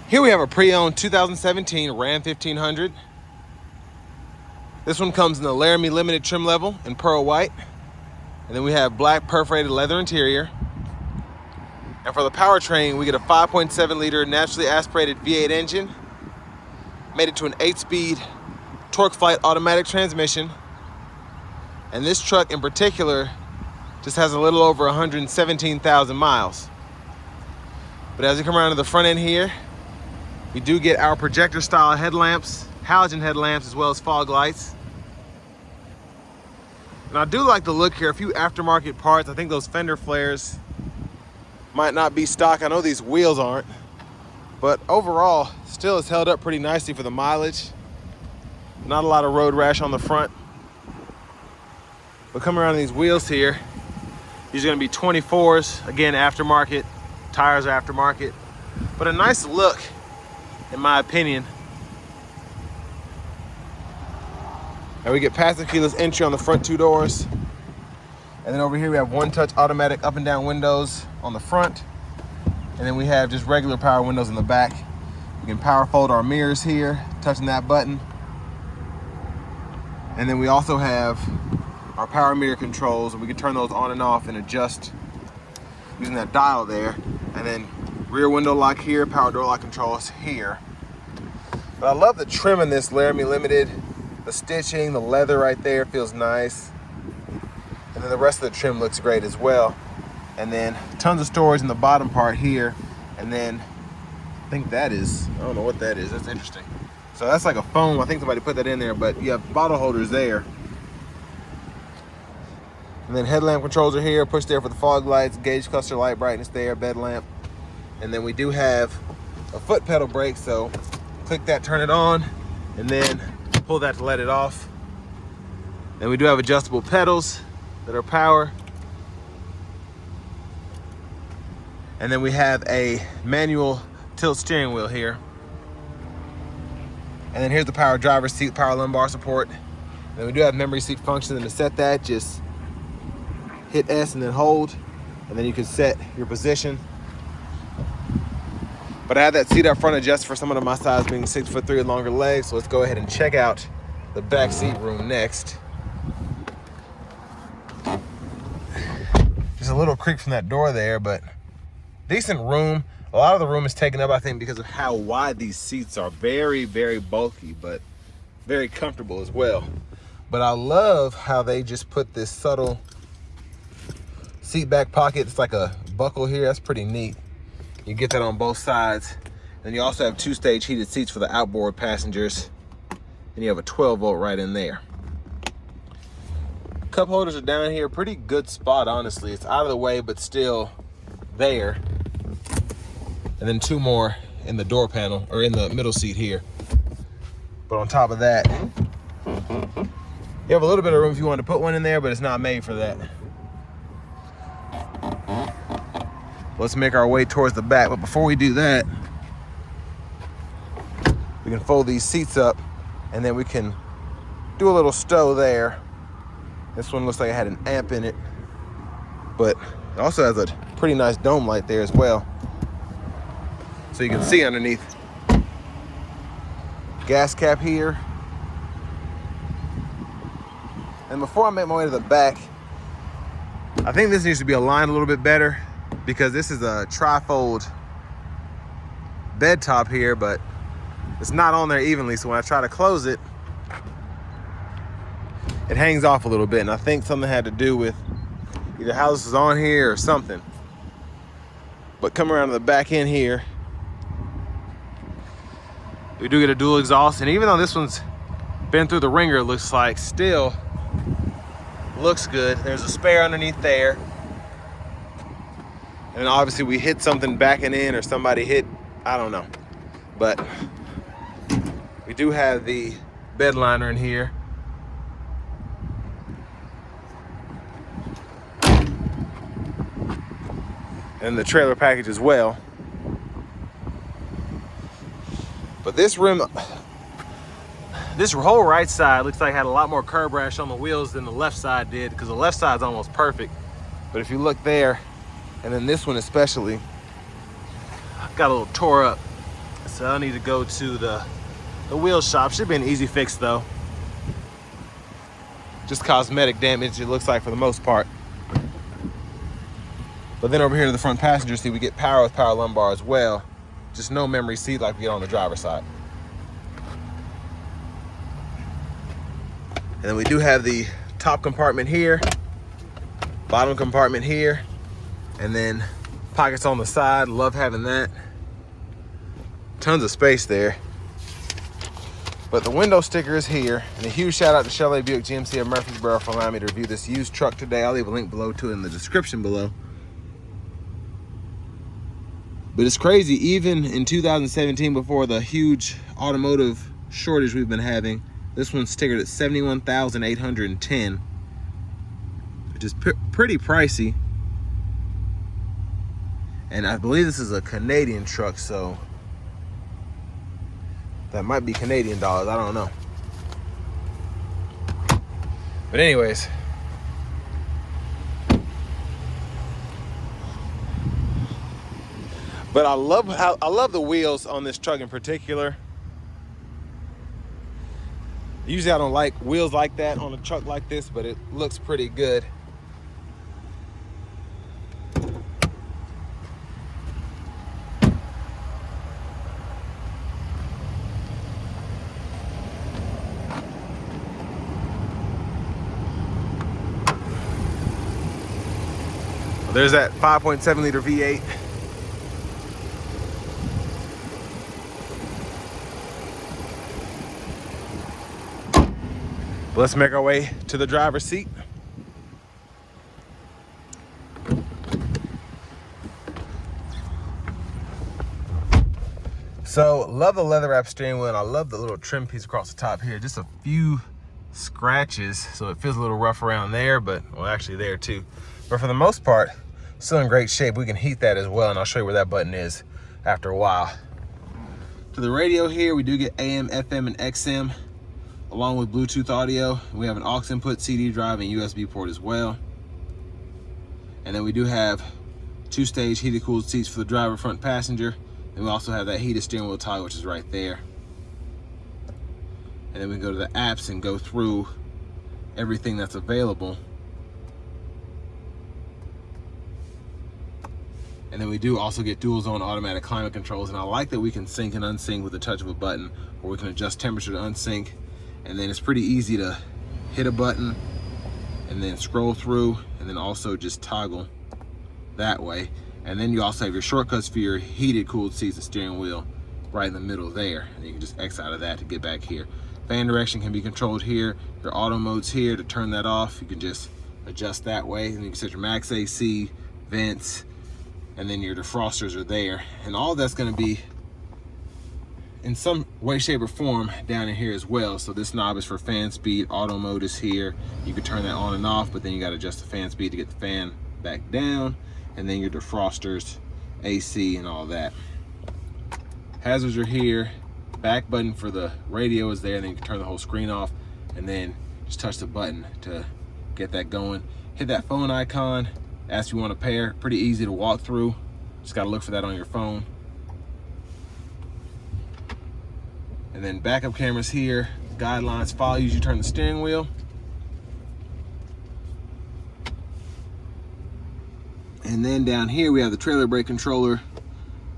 Here we have a pre-owned 2017 Ram 1500. This one comes in the Laramie Limited trim level in pearl white. And then we have black perforated leather interior. And for the powertrain, we get a 5.7 liter naturally aspirated V8 engine, made it to an 8-speed TorqueFlite automatic transmission. And this truck in particular just has a little over 117,000 miles. But as we come around to the front end here, we do get our projector style headlamps, halogen headlamps, as well as fog lights. And I do like the look here. A few aftermarket parts. I think those fender flares might not be stock. I know these wheels aren't, but overall still is held up pretty nicely for the mileage. Not a lot of road rash on the front. But coming around these wheels here, these are gonna be 24s, again aftermarket, tires are aftermarket, but a nice look in my opinion. And we get passive keyless entry on the front two doors. And then over here we have one-touch automatic up and down windows on the front. And then we have just regular power windows in the back. We can power fold our mirrors here, touching that button. And then we also have our power mirror controls, and we can turn those on and off and adjust using that dial there. And then rear window lock here, power door lock controls here. But I love the trim in this Laramie Limited. The stitching, the leather right there feels nice. And then the rest of the trim looks great as well. And then tons of storage in the bottom part here. And then I think that is, I don't know what that is. That's interesting. So that's like a foam. I think somebody put that in there, but you have bottle holders there. And then headlamp controls are here, push there for the fog lights, gauge cluster light brightness there, bed lamp. And then we do have a foot pedal brake, so click that, turn it on, and then pull that to let it off. Then we do have adjustable pedals that are power. And then we have a manual tilt steering wheel here. And then here's the power driver's seat, power lumbar support. And then we do have memory seat function, and to set that, just hit S and then hold, and then you can set your position. But I have that seat up front adjusted for someone of my size, being 6'3" with longer legs. So let's go ahead and check out the back seat room next. Just a little creak from that door there, but decent room. A lot of the room is taken up, I think, because of how wide these seats are. Very, very bulky, but very comfortable as well. But I love how they just put this subtle seat back pocket. It's like a buckle here. That's pretty neat. You get that on both sides. And you also have 2-stage heated seats for the outboard passengers. And you have a 12-volt right in there. Cup holders are down here. Pretty good spot, honestly. It's out of the way, but still there. And then 2 more in the door panel, or in the middle seat here. But on top of that, you have a little bit of room if you want to put one in there, but it's not made for that. Let's make our way towards the back. But before we do that, we can fold these seats up, and then we can do a little stow there. This one looks like it had an amp in it, but it also has a pretty nice dome light there as well, so you can see underneath. Gas cap here. And before I make my way to the back, I think this needs to be aligned a little bit better, because this is a tri-fold bed top here, but it's not on there evenly. So when I try to close it, it hangs off a little bit. And I think something had to do with either how this is on here or something. But coming around to the back end here, we do get a dual exhaust. And even though this one's been through the ringer, it looks like, still looks good. There's a spare underneath there. And obviously we hit something backing in, or somebody hit, I don't know. But we do have the bed liner in here. And the trailer package as well. But this rim, this whole right side looks like it had a lot more curb rash on the wheels than the left side did, because the left side's almost perfect. But if you look there, and then this one especially, got a little tore up. So I need to go to the wheel shop. Should be an easy fix though. Just cosmetic damage, it looks like, for the most part. But then over here to the front passenger seat, we get power with power lumbar as well. Just no memory seat like we get on the driver's side. And then we do have the top compartment here, bottom compartment here, and then pockets on the side. Love having that. Tons of space there. But the window sticker is here. And a huge shout out to Chalet Buick GMC of Murfreesboro for allowing me to review this used truck today. I'll leave a link below to it in the description below. But it's crazy, even in 2017, before the huge automotive shortage we've been having, this one's stickered at $71,810, which is pretty pricey. And I believe this is a Canadian truck, so that might be Canadian dollars, I don't know. But anyways, but I love the wheels on this truck in particular. Usually I don't like wheels like that on a truck like this, but it looks pretty good. There's that 5.7 liter V8. Let's make our way to the driver's seat. So, love the leather wrap steering wheel, and I love the little trim piece across the top here. Just a few scratches, so it feels a little rough around there, but, well, actually there too. But for the most part, still in great shape. We can heat that as well, and I'll show you where that button is after a while. To the radio here, we do get AM, FM, and XM, along with Bluetooth audio. We have an aux input, CD drive, and USB port as well. And then we do have 2-stage heated cooled seats for the driver, front passenger. And we also have that heated steering wheel toggle, which is right there. And then we go to the apps and go through everything that's available. And then we do also get dual zone automatic climate controls. And I like that we can sync and unsync with the touch of a button, or we can adjust temperature to unsync. And then it's pretty easy to hit a button and then scroll through, and then also just toggle that way. And then you also have your shortcuts for your heated cooled seats and steering wheel right in the middle there. And you can just X out of that to get back here. Fan direction can be controlled here. Your auto mode's here. To turn that off, you can just adjust that way. And you can set your max AC, vents, and then your defrosters are there. And all that's gonna be in some way, shape, or form down in here as well. So this knob is for fan speed. Auto mode is here. You can turn that on and off, but then you gotta adjust the fan speed to get the fan back down. And then your defrosters, AC, and all that. Hazards are here. Back button for the radio is there. And then you can turn the whole screen off, and then just touch the button to get that going. Hit that phone icon, ask if you want to pair. Pretty easy to walk through. Just gotta look for that on your phone. And then backup cameras here. Guidelines, follow you as you turn the steering wheel. And then down here we have the trailer brake controller.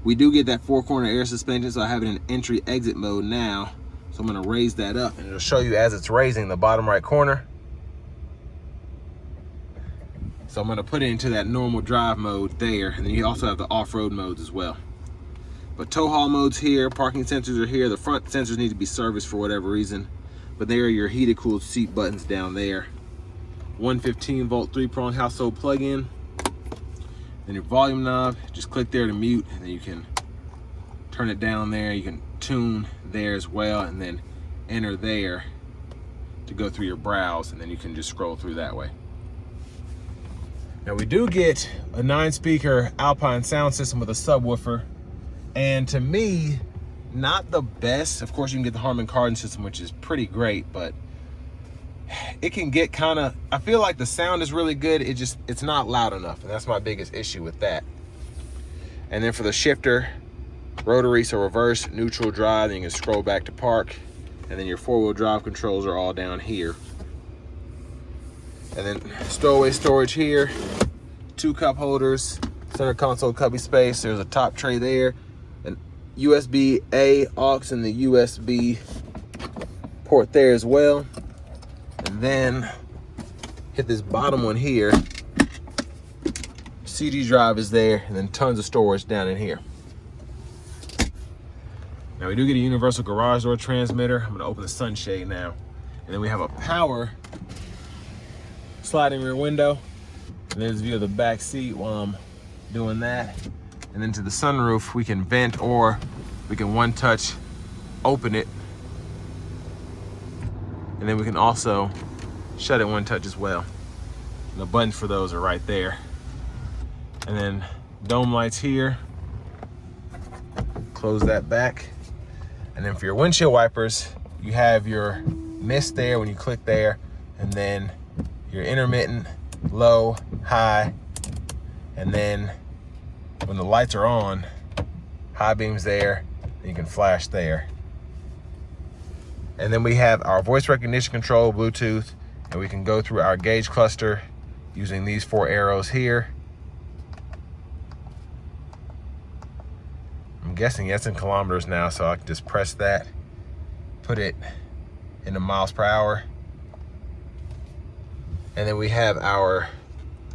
We do get that 4-corner air suspension, so I have it in entry exit mode now. So I'm gonna raise that up, and it'll show you as it's raising the bottom right corner. So I'm gonna put it into that normal drive mode there, and then you also have the off-road modes as well. But tow haul modes here, parking sensors are here. The front sensors need to be serviced for whatever reason, but there are your heated cooled seat buttons down there. 115 volt 3-prong household plug-in. Then your volume knob, just click there to mute, and then you can turn it down there. You can tune there as well, and then enter there to go through your browse, and then you can just scroll through that way. Now we do get a 9-speaker Alpine sound system with a subwoofer, and to me, not the best. Of course, you can get the Harman Kardon system, which is pretty great, but it can get kind of, I feel like the sound is really good. It's not loud enough, and that's my biggest issue with that. And then for the shifter, rotary, so reverse, neutral, drive, then you can scroll back to park. And then your 4-wheel drive controls are all down here. And then stowaway storage here, 2 cup holders, center console cubby space. There's a top tray there, an USB-A aux and the USB port there as well. And then hit this bottom one here. CD drive is there, and then tons of storage down in here. Now we do get a universal garage door transmitter. I'm gonna open the sunshade now. And then we have a power sliding rear window. And there's a view of the back seat while I'm doing that. And then to the sunroof, we can vent or we can one touch open it. And then we can also shut it one touch as well. And the buttons for those are right there. And then dome lights here. Close that back. And then for your windshield wipers, you have your mist there when you click there, and then your intermittent, low, high, and then when the lights are on, high beams there, and you can flash there. And then we have our voice recognition control, Bluetooth, and we can go through our gauge cluster using these 4 arrows here. I'm guessing that's in kilometers now, so I can just press that, put it into miles per hour. And then we have our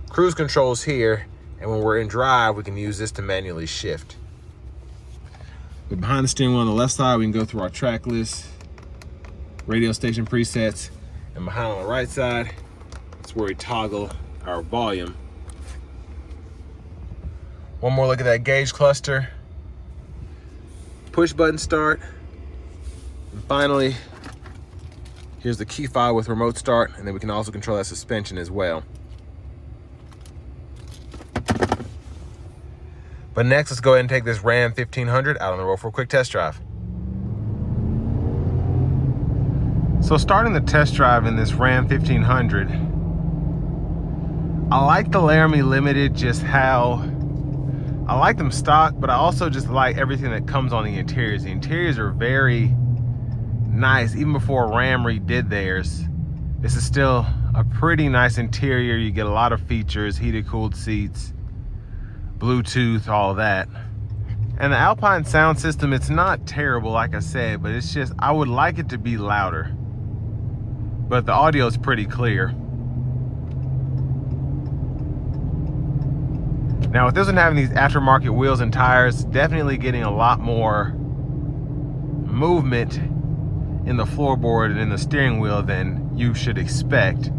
cruise controls here, and when we're in drive, we can use this to manually shift. But behind the steering wheel on the left side, we can go through our track list, radio station presets, and behind on the right side, that's where we toggle our volume. One more look at that gauge cluster. Push button start. And finally, here's the key fob with remote start, and then we can also control that suspension as well. But next, let's go ahead and take this Ram 1500 out on the road for a quick test drive. So starting the test drive in this Ram 1500, I like the Laramie Limited, just how I like them stock, but I also just like everything that comes on the interiors. The interiors are very nice. Even before Ram redid theirs, this is still a pretty nice interior. You get a lot of features, heated cooled seats, Bluetooth, all that. And the Alpine sound system, it's not terrible, like I said, but it's just, I would like it to be louder. But the audio is pretty clear. Now with this one having these aftermarket wheels and tires, definitely getting a lot more movement in the floorboard and in the steering wheel than you should expect.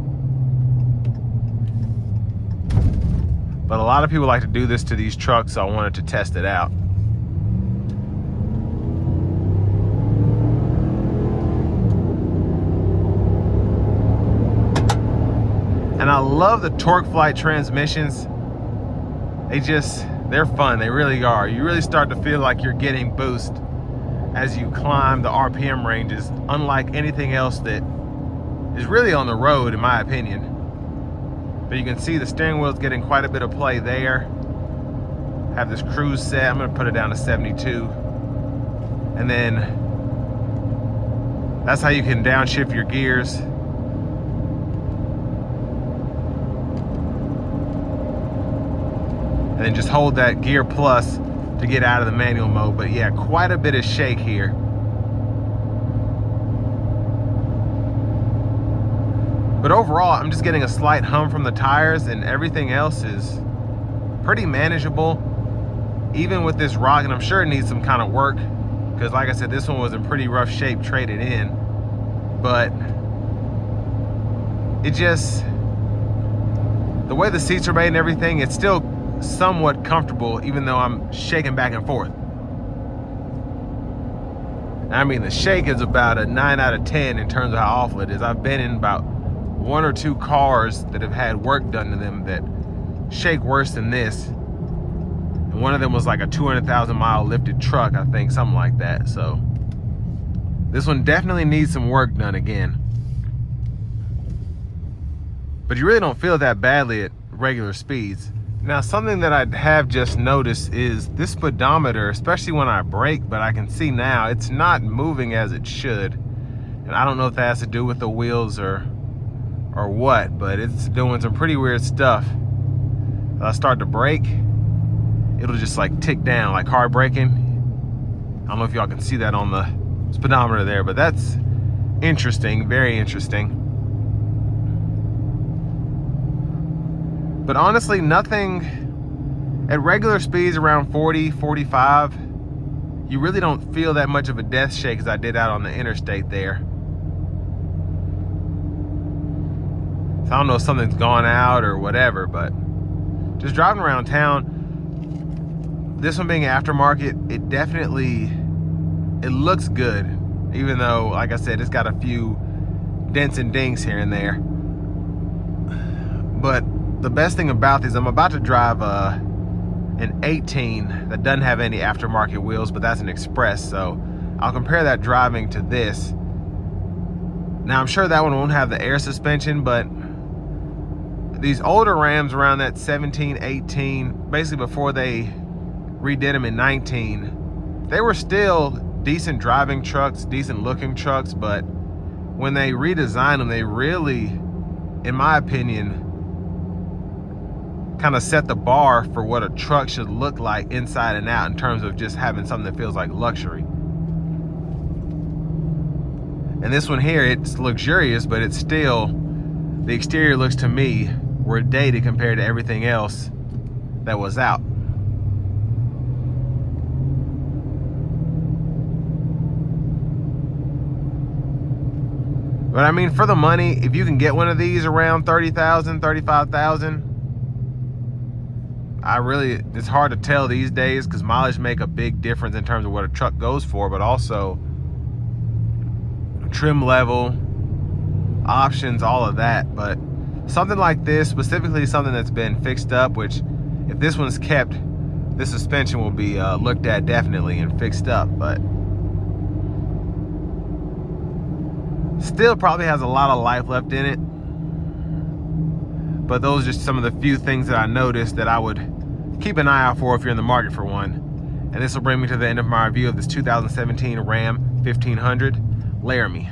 But a lot of people like to do this to these trucks, so I wanted to test it out. And I love the TorqueFlite transmissions. They're fun, they really are. You really start to feel like you're getting boost as you climb the RPM ranges, unlike anything else that is really on the road, in my opinion. But you can see the steering wheel's getting quite a bit of play there. Have this cruise set, I'm gonna put it down to 72. And then that's how you can downshift your gears. And then just hold that gear plus to get out of the manual mode. But yeah, quite a bit of shake here. But overall, I'm just getting a slight hum from the tires, and everything else is pretty manageable. Even with this rock, and I'm sure it needs some kind of work, because like I said, this one was in pretty rough shape traded in. But it just, the way the seats are made and everything, it's still somewhat comfortable, even though I'm shaking back and forth. I mean, the shake is about a 9 out of 10 in terms of how awful it is. I've been in about 1 or 2 cars that have had work done to them that shake worse than this. And one of them was like a 200,000 mile lifted truck, I think, something like that. So this one definitely needs some work done again. But you really don't feel that badly at regular speeds. Now, something that I have just noticed is this speedometer, especially when I brake, but I can see now it's not moving as it should. And I don't know if that has to do with the wheels or what, but it's doing some pretty weird stuff. If I start to brake, it'll just like tick down, like hard braking. I don't know if y'all can see that on the speedometer there, but that's interesting, very interesting. But honestly, nothing at regular speeds around 40, 45, you really don't feel that much of a death shake as I did out on the interstate there. So I don't know if something's gone out or whatever, but just driving around town, this one being aftermarket, it looks good, even though, like I said, it's got a few dents and dings here and there. But the best thing about this, I'm about to drive an 18 that doesn't have any aftermarket wheels, but that's an Express, so I'll compare that driving to this. Now, I'm sure that one won't have the air suspension, but these older Rams around that 17, 18, basically before they redid them in 19, they were still decent driving trucks, decent looking trucks, but when they redesigned them, they really, in my opinion, kind of set the bar for what a truck should look like inside and out in terms of just having something that feels like luxury. And this one here, it's luxurious, but it's still, the exterior looks to me, were dated compared to everything else that was out. But I mean, for the money, if you can get one of these around 30,000, 35,000, it's hard to tell these days because mileage make a big difference in terms of what a truck goes for, but also trim level, options, all of that. But something like this, specifically something that's been fixed up, which if this one's kept, this suspension will be looked at definitely and fixed up, but still probably has a lot of life left in it. But those are just some of the few things that I noticed that I would keep an eye out for if you're in the market for one. And this will bring me to the end of my review of this 2017 Ram 1500 Laramie.